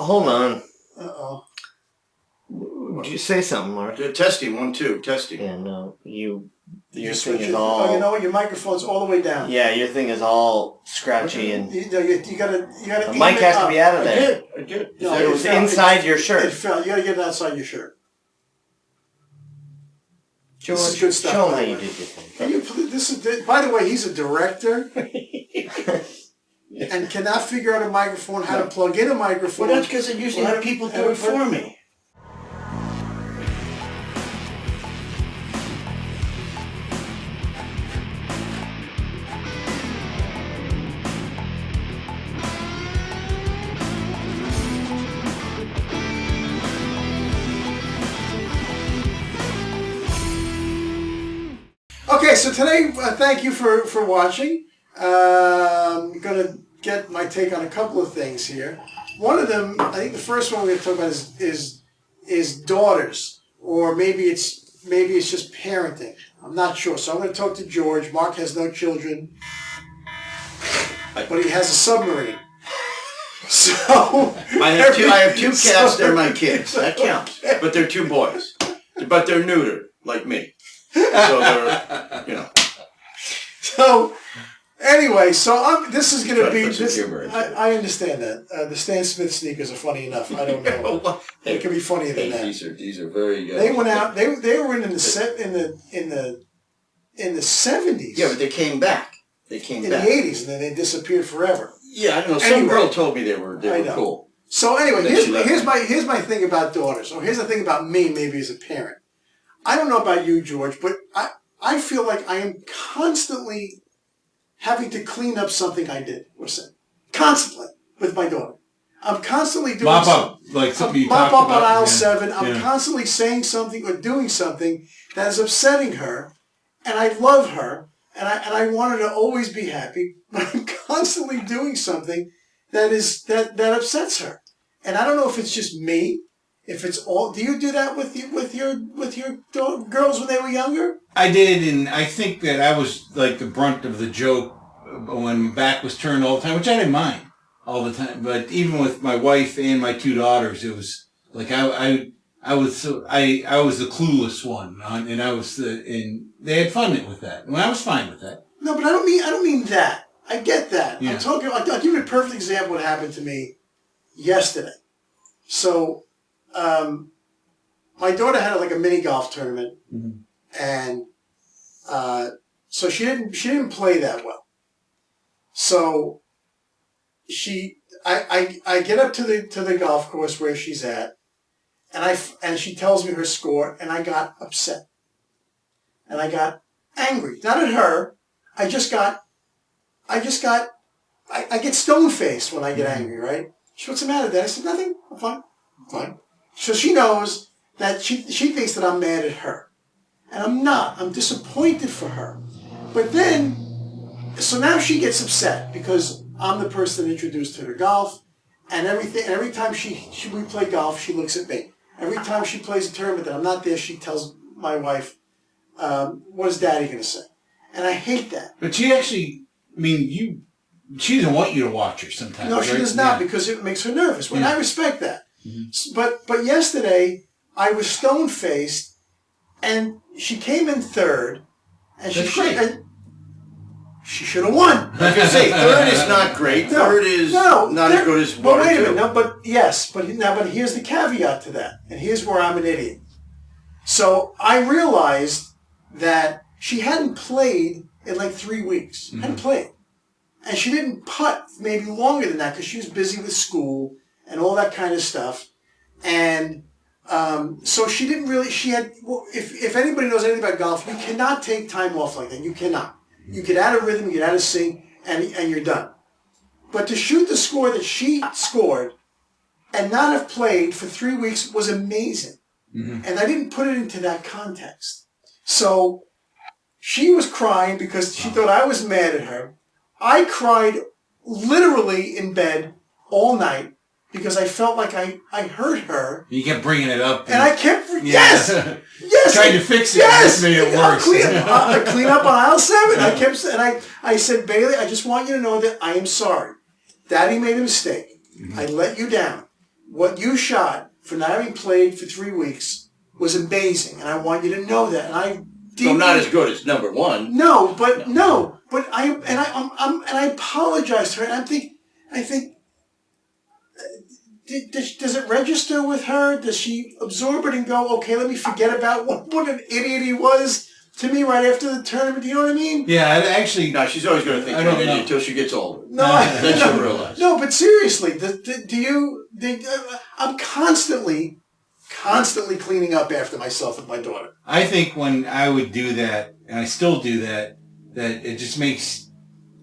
Hold on. Uh-oh. Would you say something, Mark? Testing, 1, 2, testing. Yeah, no. Your You thing is it. all... Oh, you know what? Your microphone's all the way down. Yeah, your thing is all scratchy and... You gotta The mic has to be out of there. I did. No, it was inside your shirt. It fell. You gotta get it outside your shirt. George, this is good stuff. Show him how you did your thing. Can you please, by the way, he's a director and cannot figure out a microphone, how to plug in a microphone. Well, that's because I usually have people do it for me. Okay, so today, thank you for watching. I'm going to get my take on a couple of things here. One of them, I think the first one we're going to talk about is daughters, or maybe it's just parenting. I'm not sure. So I'm going to talk to George. Mark has no children, but he has a submarine. So I have two cats. They're my kids. That counts. But they're 2 boys. But they're neutered, like me. So they're, you know. So anyway, this is going to be. I understand that the Stan Smith sneakers are funny enough. I don't know. It could be funnier than that. These are very good. They went out. They were in the 70s. Yeah, but they came back. In the 80s, and then they disappeared forever. Yeah, I don't know. Some girl told me they were cool. So anyway, here's my thing about daughters. Or here's the thing about me, maybe as a parent. I don't know about you, George, but I feel like I am constantly having to clean up something I did or said. Constantly with my daughter. I'm constantly doing mop up, like something you talked about. Mop up on aisle 7. I'm constantly saying something or doing something that is upsetting her, and I love her, and I want her to always be happy, but I'm constantly doing something that upsets her. And I don't know if it's just me. If it's all, do you do that with your girls when they were younger? I did, and I think that I was like the brunt of the joke when my back was turned all the time, which I didn't mind all the time. But even with my wife and my 2 daughters, it was like I was the clueless one, and and they had fun with that. And I was fine with that. No, but I don't mean that. I get that. Yeah. I'm talking. I'll give you a perfect example of what happened to me yesterday. So. My daughter had like a mini golf tournament, and so she didn't play that well. So I get up to the golf course where she's at, and she tells me her score, and I got upset, and I got angry, not at her. I get stone faced when I get angry, right? She, what's the matter, Dad? I said, nothing. I'm fine. So she knows that she thinks that I'm mad at her. And I'm not. I'm disappointed for her. But then, so now she gets upset because I'm the person that introduced her to golf and everything. And every time we play golf, she looks at me. Every time she plays a tournament that I'm not there, she tells my wife, what is Daddy going to say? And I hate that. But she actually, she doesn't want you to watch her sometimes. No, she does not, because it makes her nervous. And I respect that. Mm-hmm. But yesterday, I was stone-faced, and she came in third, and she should have won. I was going to say, third is not great. Third is not as good as 1 or 2. But wait a minute. No, but here's the caveat to that, and here's where I'm an idiot. So I realized that she hadn't played in like 3 weeks. Mm-hmm. Hadn't played. And she didn't putt maybe longer than that because she was busy with school and all that kind of stuff. And so she didn't really, if anybody knows anything about golf, you cannot take time off like that. You cannot. You get out of rhythm, you get out of sync, and you're done. But to shoot the score that she scored and not have played for 3 weeks was amazing. Mm-hmm. And I didn't put it into that context. So she was crying because she thought I was mad at her. I cried literally in bed all night because I felt like I hurt her. You kept bringing it up. And I kept, yes! Trying to fix it. Yes! Just made it worse. I clean up on aisle 7. I said, Bailey, I just want you to know that I am sorry. Daddy made a mistake. Mm-hmm. I let you down. what you shot for not having played for 3 weeks was amazing, and I want you to know that. And I So not as good as number one. No, but I apologize to her. And I think, does it register with her? Does she absorb it and go, okay, let me forget about what an idiot he was to me right after the tournament? Do you know what I mean? Yeah, actually. No, she's always going to think you're an idiot until she gets older. No, then she'll realize. No, but seriously, I'm constantly cleaning up after myself and my daughter. I think when I would do that, and I still do that it just makes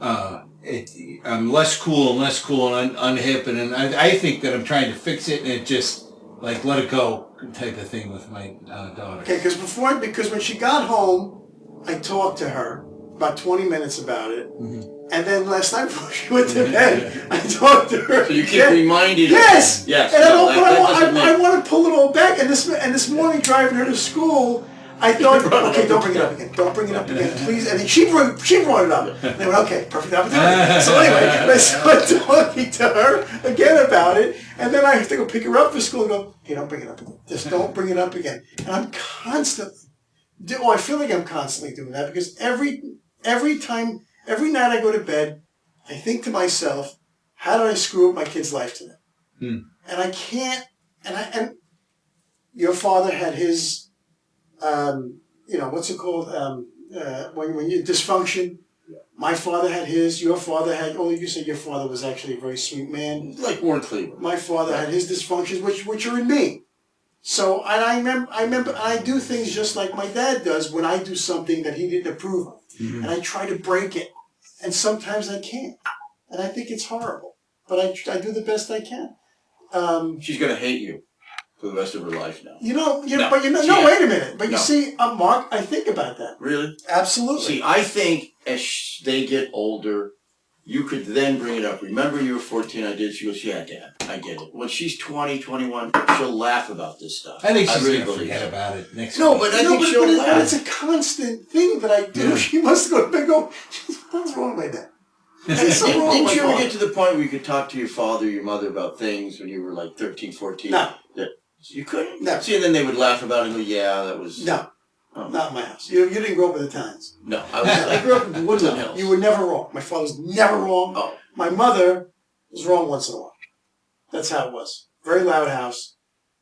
I'm less cool and unhip, and I think that I'm trying to fix it, and it just like let it go type of thing with my daughter. Okay, because when she got home, I talked to her about 20 minutes about it. Mm-hmm. And then last night before she went to bed, I talked to her. So you keep reminding her. Yes. Yes. And I want to pull it all back. And this morning driving her to school, I thought, okay, don't bring it up again. Don't bring it up again, please. And then she brought it up. And I went, okay, perfect opportunity. So anyway, I started talking to her again about it. And then I have to go pick her up for school and go, hey, don't bring it up again. Just don't bring it up again. And I'm constantly, I feel like I'm constantly doing that because every night I go to bed, I think to myself, how did I screw up my kid's life today? And I can't, and your father had his, what's it called? When you dysfunction. My father had his, your father had, you said your father was actually a very sweet man. Like Warren Cleveland. My father had his dysfunctions, which are in me. So, and I remember, I do things just like my dad does when I do something that he didn't approve of. Mm-hmm. And I try to break it. And sometimes I can't. And I think it's horrible. But I do the best I can. She's going to hate you for the rest of her life now. No, wait a minute. But you see, Mark, I think about that. Really? Absolutely. See, I think as they get older, you could then bring it up. Remember you were 14, I did. She goes, yeah, Dad, I get it. When she's 20, 21, she'll laugh about this stuff. I think she's going to forget about it next week. But I think she'll laugh. But it's a constant thing that I do. Yeah. She must go and go, what's wrong with that? Didn't you ever get to the point where you could talk to your father or your mother about things when you were like 13, 14? No. You couldn't? No. See, and then they would laugh about it and go, yeah, that was... No. Oh. Not in my house. You didn't grow up with the Italians. No. I grew up in the Woodland Hills. You were never wrong. My father was never wrong. Oh. My mother was wrong once in a while. That's how it was. Very loud house.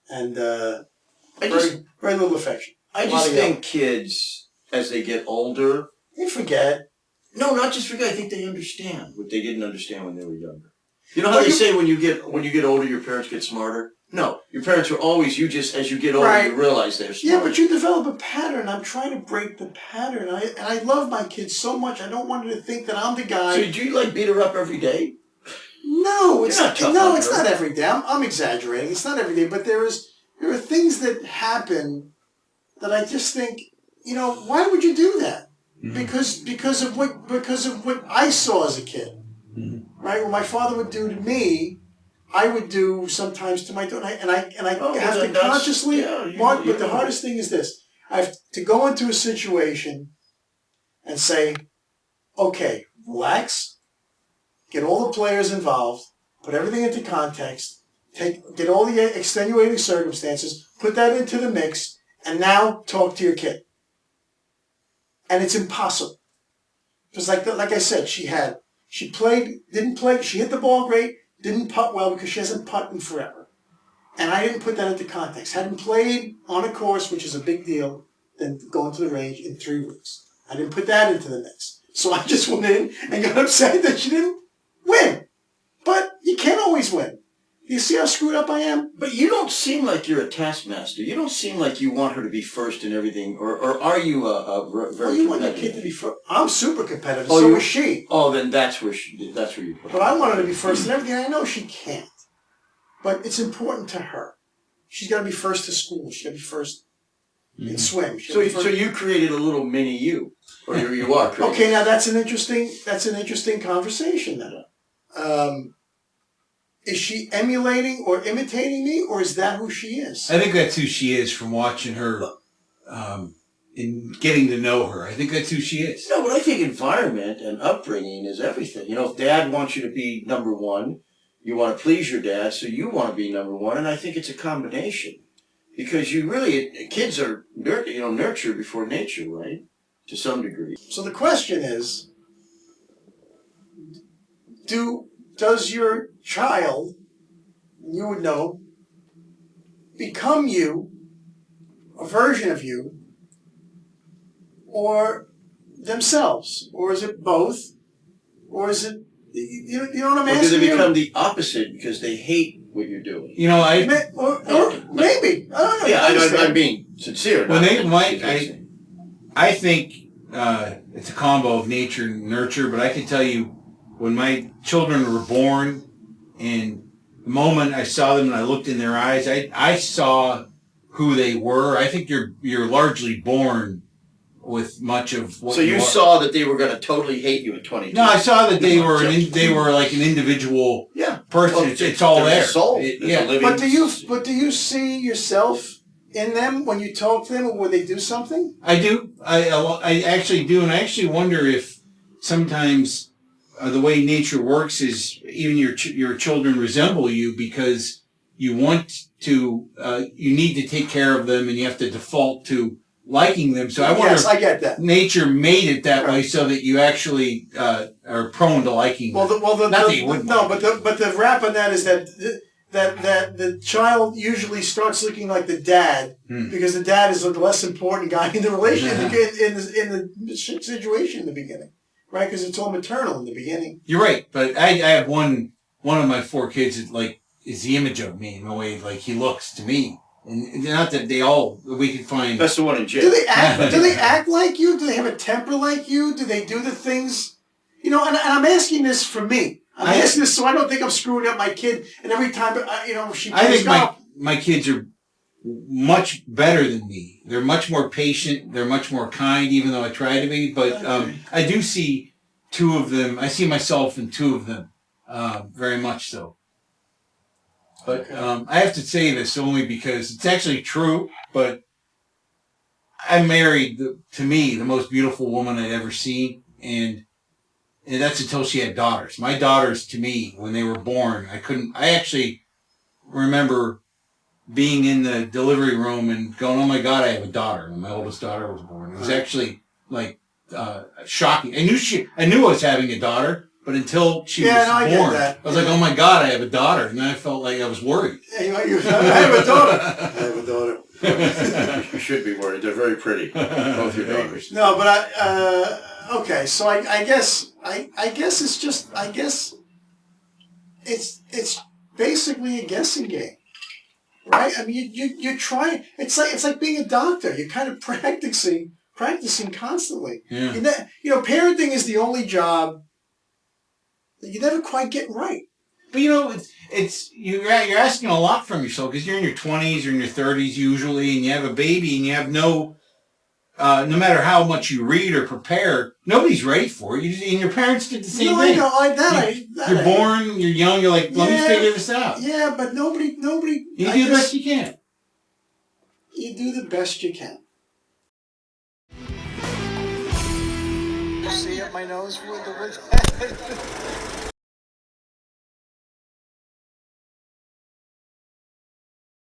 And very little affection. I just think kids, as they get older... They forget. No, not just forget. I think they understand what they didn't understand when they were younger. You know how they say when you get older, your parents get smarter? No, your parents were always, as you get older, you realize they're smart. Yeah, but you develop a pattern. I'm trying to break the pattern. And I love my kids so much. I don't want her to think that I'm the guy. So do you beat her up every day? No, it's not every day. I'm exaggerating. It's not every day, but there are things that happen that I just think, why would you do that? Mm-hmm. Because of what I saw as a kid. Mm-hmm. Right? What my father would do to me, I would do sometimes to my daughter, and I have to consciously mark. But the hardest thing is this: I have to go into a situation and say, "Okay, relax, get all the players involved, put everything into context, get all the extenuating circumstances, put that into the mix, and now talk to your kid." And it's impossible because, like I said, she didn't play. She hit the ball great. Didn't putt well because she hasn't putted in forever. And I didn't put that into context. Hadn't played on a course, which is a big deal, than going to the range in 3 weeks. I didn't put that into the mix. So I just went in and got upset that she didn't win. But you can't always win. You see how screwed up I am? But you don't seem like you're a taskmaster. You don't seem like you want her to be first in everything. Or are you very you want your kid to be first? I'm super competitive. So is she. Oh, then that's where you put her. But I want her to be first in everything. I know she can't. But it's important to her. She's got to be first to school. She's got to be first in swim. So you created a little mini you. Or you are creating. Okay, now that's an interesting conversation then. Is she emulating or imitating me, or is that who she is? I think that's who she is from watching her and getting to know her. I think that's who she is. No, but I think environment and upbringing is everything. If Dad wants you to be number one, You want to please your dad, so you want to be number one. And I think it's a combination. Because you really, kids are nurture before nature, right? To some degree. So the question is, does your child, you would know, become you, a version of you, or themselves? Or is it both? Or is it, you know what I'm asking? Or do they you? become the opposite because they hate what you're doing? You know, Or maybe. I don't know. Yeah, I'm being sincere. When they might, I think it's a combo of nature and nurture, but I can tell you when my children were born and the moment I saw them and I looked in their eyes, I saw who they were. I think you're largely born with much of what So you saw that they were going to totally hate you at 22. No, I saw that they were like an individual person. Well, it's all there. Soul. But do you see yourself in them when you talk to them or when they do something? I do. I actually do, and I actually wonder if sometimes the way nature works is even your children resemble you because you want to, you need to take care of them, and you have to default to liking them. So I wonder I get that. Nature made it that way so that you actually are prone to liking them. But the wrap on that is that the child usually starts looking like the dad because the dad is the less important guy in the relationship in the situation in the beginning, right? Because it's all maternal in the beginning. You're right, but I have one of my 4 kids that is the image of me in the way he looks to me. And not that we can find. That's the one in jail. Do they act like you? Do they have a temper like you? Do they do the things? And I'm asking this for me. I'm asking this so I don't think I'm screwing up my kid. And every time, she plays golf. My kids are much better than me. They're much more patient. They're much more kind, even though I try to be. But I do see 2 of them. I see myself in 2 of them, very much so. But I have to say this only because it's actually true, but I married, to me, the most beautiful woman I'd ever seen, and that's until she had daughters. My daughters, to me, when they were born, I actually remember being in the delivery room and going, oh my God, I have a daughter, when my oldest daughter was born. It was actually, shocking. I knew I was having a daughter, but until she was born, I was like, oh my God, I have a daughter. And then I felt like I was worried. I have a daughter. I have a daughter. You should be worried. They're very pretty. Both your daughters. No, but okay. So I guess it's just, it's basically a guessing game. Right? I mean, you're trying, it's like being a doctor. You're kind of practicing constantly. Yeah. Parenting is the only job that you never quite get right. But you're asking a lot from yourself because you're in your 20s or in your 30s usually, and you have a baby, and you have no matter how much you read or prepare, nobody's ready for it. And your parents did the same thing. You're born, you're young, you're like, let me figure this out. Yeah, but nobody. You do the best you can. You do the best you can. See up my nose with the